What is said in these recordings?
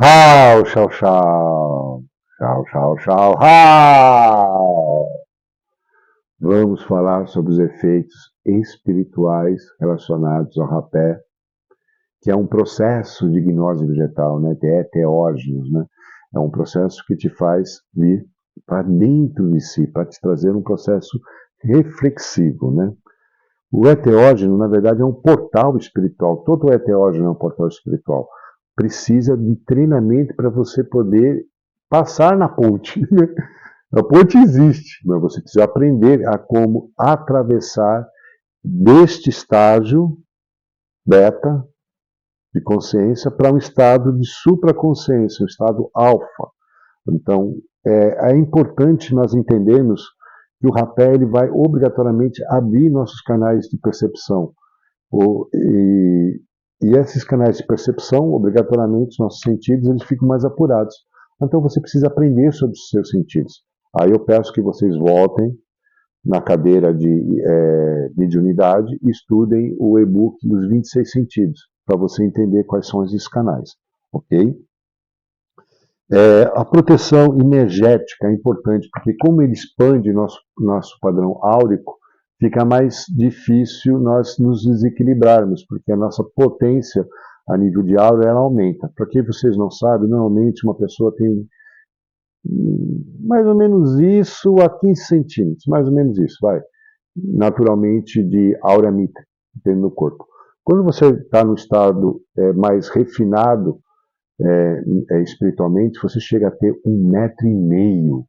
Hau, chau, chau. Chau, chau, chau, hau. Vamos falar sobre os efeitos espirituais relacionados ao rapé, que é um processo de gnose vegetal, né? Teógenos, né? É um processo que te faz vir para dentro de si, para te trazer um processo reflexivo, né? O eteógeno, na verdade, é um portal espiritual. Todo eteógeno é um portal espiritual. Precisa de treinamento para você poder passar na ponte. A ponte existe, mas você precisa aprender a como atravessar deste estágio beta de consciência para um estado de supraconsciência, um estado alfa. Então, é importante nós entendermos que o rapé ele vai obrigatoriamente abrir nossos canais de percepção. E esses canais de percepção, obrigatoriamente, nossos sentidos, eles ficam mais apurados. Então você precisa aprender sobre os seus sentidos. Aí eu peço que vocês voltem na cadeira de mediunidade e estudem o e-book dos 26 sentidos, para você entender quais são esses canais, ok? A proteção energética é importante, porque como ele expande nosso padrão áurico, fica mais difícil nós nos desequilibrarmos, porque a nossa potência a nível de aura ela aumenta. Para quem vocês não sabem, normalmente uma pessoa tem mais ou menos isso a 15 centímetros, mais ou menos isso, vai, naturalmente de aura mitra dentro do corpo. Quando você está no estado mais refinado, espiritualmente, você chega a ter 1,5 metro,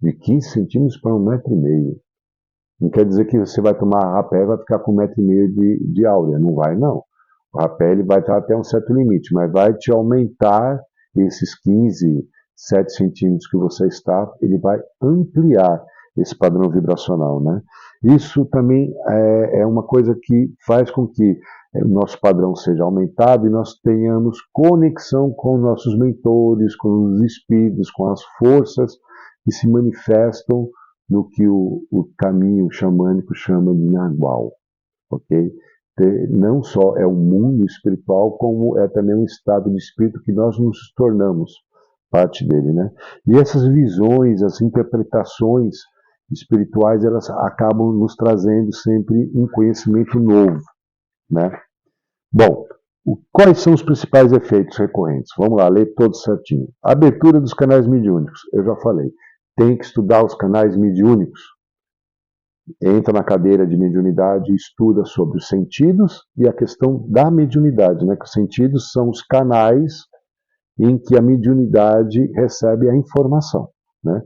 de 15 centímetros para 1,5 metro. Não quer dizer que você vai tomar rapé e vai ficar com 1,5 metro de áurea, não vai não. O rapé ele vai estar até um certo limite, mas vai te aumentar esses 15, 7 centímetros que você está, ele vai ampliar esse padrão vibracional, né? Isso também é uma coisa que faz com que o nosso padrão seja aumentado e nós tenhamos conexão com nossos mentores, com os espíritos, com as forças que se manifestam no que o caminho xamânico chama de Nagual, ok? Não só é um mundo espiritual, como é também um estado de espírito que nós nos tornamos parte dele, né? E essas visões, as interpretações espirituais, elas acabam nos trazendo sempre um conhecimento novo, né? Bom, quais são os principais efeitos recorrentes? Vamos lá, ler todos certinho. Abertura dos canais mediúnicos, eu já falei. Tem que estudar os canais mediúnicos. Entra na cadeira de mediunidade e estuda sobre os sentidos e a questão da mediunidade, né? Que os sentidos são os canais em que a mediunidade recebe a informação, né?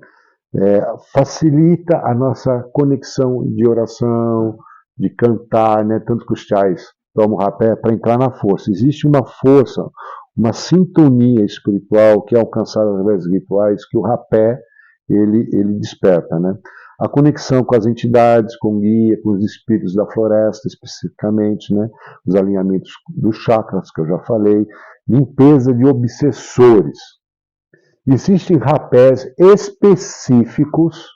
Facilita a nossa conexão de oração, de cantar, né? Tanto que os chais tomam rapé para entrar na força. Existe uma força, uma sintonia espiritual que é alcançada através dos rituais que o rapé ele desperta, né? A conexão com as entidades, com o guia, com os espíritos da floresta, especificamente, né? Os alinhamentos dos chakras, que eu já falei, limpeza de obsessores. Existem rapés específicos,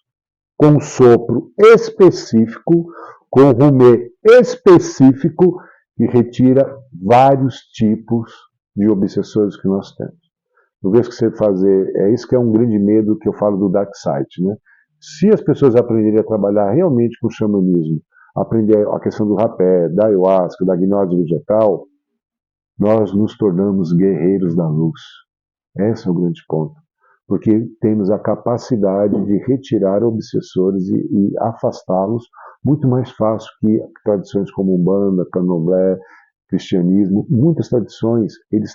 com sopro específico, com rumê específico, que retira vários tipos de obsessores que nós temos. Uma vez que você fazer, isso que é um grande medo que eu falo do Dark Side, né? Se as pessoas aprenderem a trabalhar realmente com o xamanismo, aprender a questão do rapé, da ayahuasca, da gnose vegetal, nós nos tornamos guerreiros da luz. Esse é o grande ponto. Porque temos a capacidade de retirar obsessores e afastá-los muito mais fácil que tradições como Umbanda, Candomblé, cristianismo. Muitas tradições, eles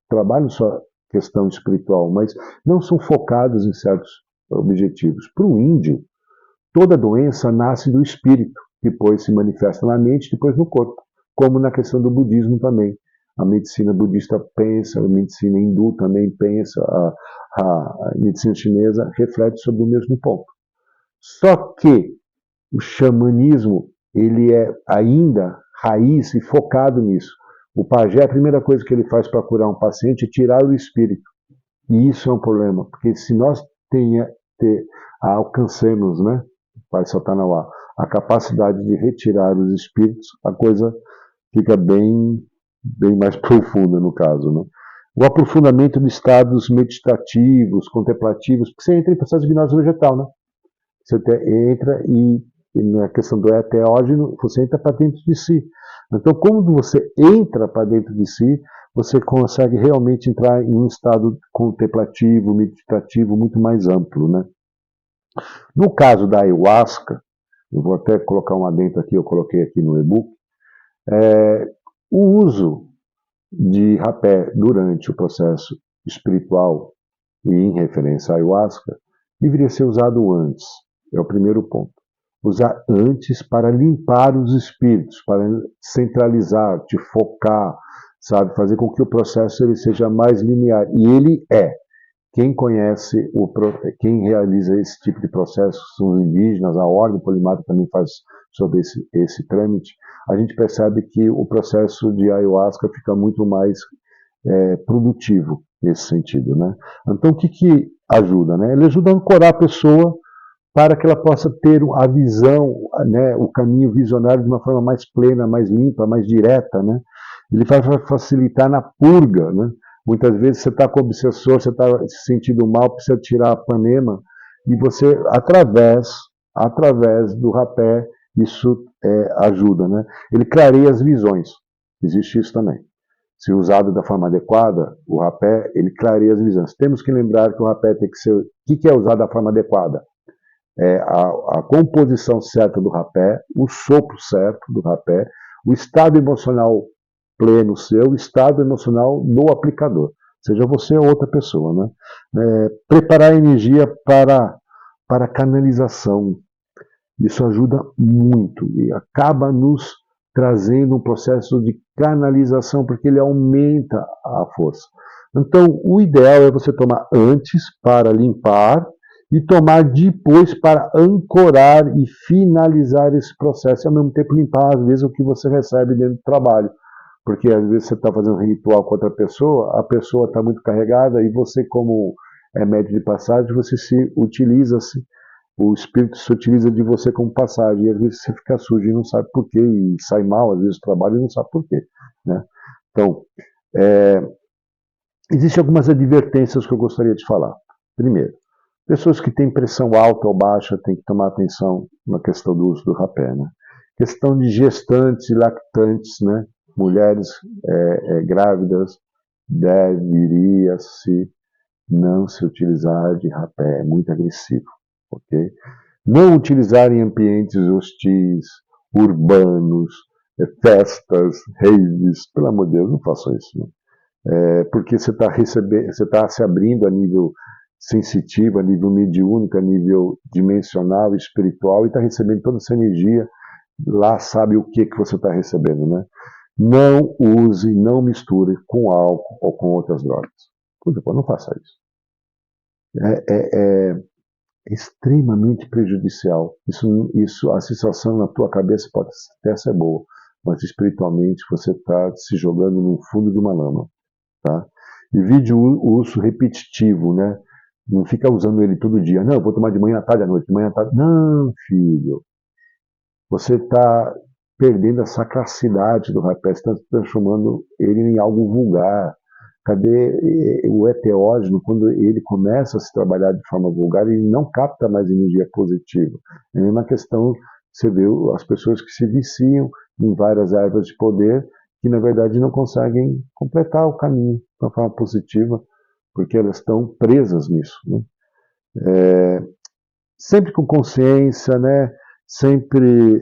trabalham sua questão espiritual, mas não são focados em certos objetivos. Para o índio, toda doença nasce do espírito, depois se manifesta na mente, depois no corpo, como na questão do budismo também. A medicina budista pensa, a medicina hindu também pensa, a medicina chinesa reflete sobre o mesmo ponto. Só que o xamanismo, ele é ainda raiz e focado nisso. O pajé, a primeira coisa que ele faz para curar um paciente é tirar o espírito. E isso é um problema, porque se nós alcancemos, né, Pai Satanauá, a capacidade de retirar os espíritos, a coisa fica bem mais profunda no caso, né? o aprofundamento de estados meditativos, contemplativos, porque você entra em processo de gnose vegetal, né? Você entra e na questão do eteógeno, você entra para dentro de si. Então, quando você entra para dentro de si, você consegue realmente entrar em um estado contemplativo, meditativo muito mais amplo, né? No caso da ayahuasca, eu vou até colocar um adendo aqui, eu coloquei aqui no e-book, o uso de rapé durante o processo espiritual e em referência à ayahuasca deveria ser usado antes. É o primeiro ponto. Usar antes para limpar os espíritos, para centralizar, te focar, sabe, fazer com que o processo ele seja mais linear. E ele é. Quem conhece, quem realiza esse tipo de processo são os indígenas, a Ordem Polimata também faz sobre esse trâmite. A gente percebe que o processo de ayahuasca fica muito mais produtivo nesse sentido, né? Então, o que ajuda, né? Ele ajuda a ancorar a pessoa para que ela possa ter a visão, né, o caminho visionário de uma forma mais plena, mais limpa, mais direta, né? Ele vai facilitar na purga, né? Muitas vezes você está com o obsessor, você está se sentindo mal, precisa tirar a panema, e você, através do rapé, isso ajuda, né? Ele clareia as visões, existe isso também. Se usado da forma adequada, o rapé, ele clareia as visões. Temos que lembrar que o rapé tem que ser... O que é usado da forma adequada? A composição certa do rapé, o sopro certo do rapé, o estado emocional pleno seu, o estado emocional do aplicador, seja você ou outra pessoa, né? Preparar a energia para canalização, isso ajuda muito e acaba nos trazendo um processo de canalização, porque ele aumenta a força. Então, o ideal é você tomar antes para limpar e tomar depois para ancorar e finalizar esse processo e ao mesmo tempo limpar, às vezes, o que você recebe dentro do trabalho. Porque às vezes você está fazendo um ritual com outra pessoa, a pessoa está muito carregada e você, como é médio de passagem, você se utiliza-se, o espírito se utiliza de você como passagem, e às vezes você fica sujo e não sabe por quê, e sai mal, às vezes trabalha e não sabe por quê, né? Então, existem algumas advertências que eu gostaria de falar. Primeiro, pessoas que têm pressão alta ou baixa têm que tomar atenção na questão do uso do rapé, né? Questão de gestantes e lactantes, né? Mulheres grávidas, deveria-se não se utilizar de rapé, é muito agressivo, ok? Não utilizar em ambientes hostis, urbanos, festas, raves, pelo amor de Deus, não façam isso, né? Porque você está se abrindo a nível sensitivo, a nível mediúnico, a nível dimensional, espiritual, e está recebendo toda essa energia, lá sabe o que você está recebendo, né? Não use, não misture com álcool ou com outras drogas. Por favor, não faça isso. É extremamente prejudicial. A sensação na tua cabeça pode até ser boa, mas espiritualmente você está se jogando no fundo de uma lama, tá? Evite o uso repetitivo, né? Não fica usando ele todo dia. Não, eu vou tomar de manhã à tarde à noite, de manhã à tarde. Não, filho. Você está perdendo a sacracidade do rapé, você está transformando ele em algo vulgar. Cadê o eteógeno, quando ele começa a se trabalhar de forma vulgar, ele não capta mais energia positiva. É a mesma questão, você vê as pessoas que se viciam em várias ervas de poder, que na verdade não conseguem completar o caminho de uma forma positiva, porque elas estão presas nisso, né? Sempre com consciência, né? Sempre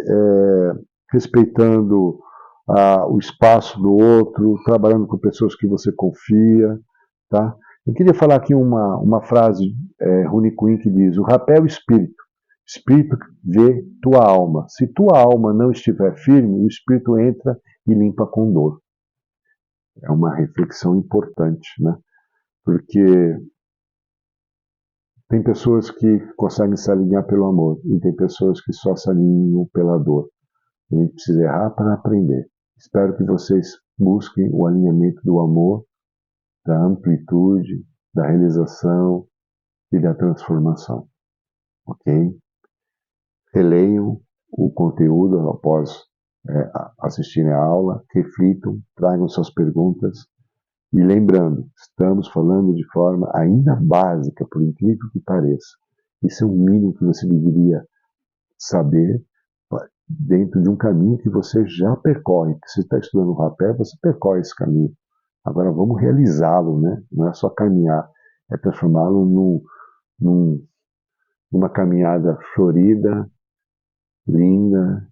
respeitando o espaço do outro, trabalhando com pessoas que você confia, tá? Eu queria falar aqui uma frase Rune Queen que diz: o rapé é o espírito vê tua alma. Se tua alma não estiver firme, o espírito entra e limpa com dor. É uma reflexão importante, né? Porque tem pessoas que conseguem se alinhar pelo amor e tem pessoas que só se alinham pela dor. A gente precisa errar para aprender. Espero que vocês busquem o alinhamento do amor, da amplitude, da realização e da transformação. Ok? Releiam o conteúdo após assistirem a aula, reflitam, tragam suas perguntas E lembrando, estamos falando de forma ainda básica, por incrível que pareça. Isso é o mínimo que você deveria saber dentro de um caminho que você já percorre. Se você está estudando o rapé, você percorre esse caminho. Agora vamos realizá-lo, né? Não é só caminhar, é transformá-lo numa caminhada florida, linda,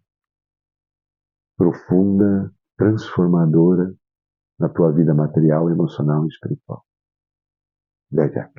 profunda, transformadora na tua vida material, emocional e espiritual. Até já.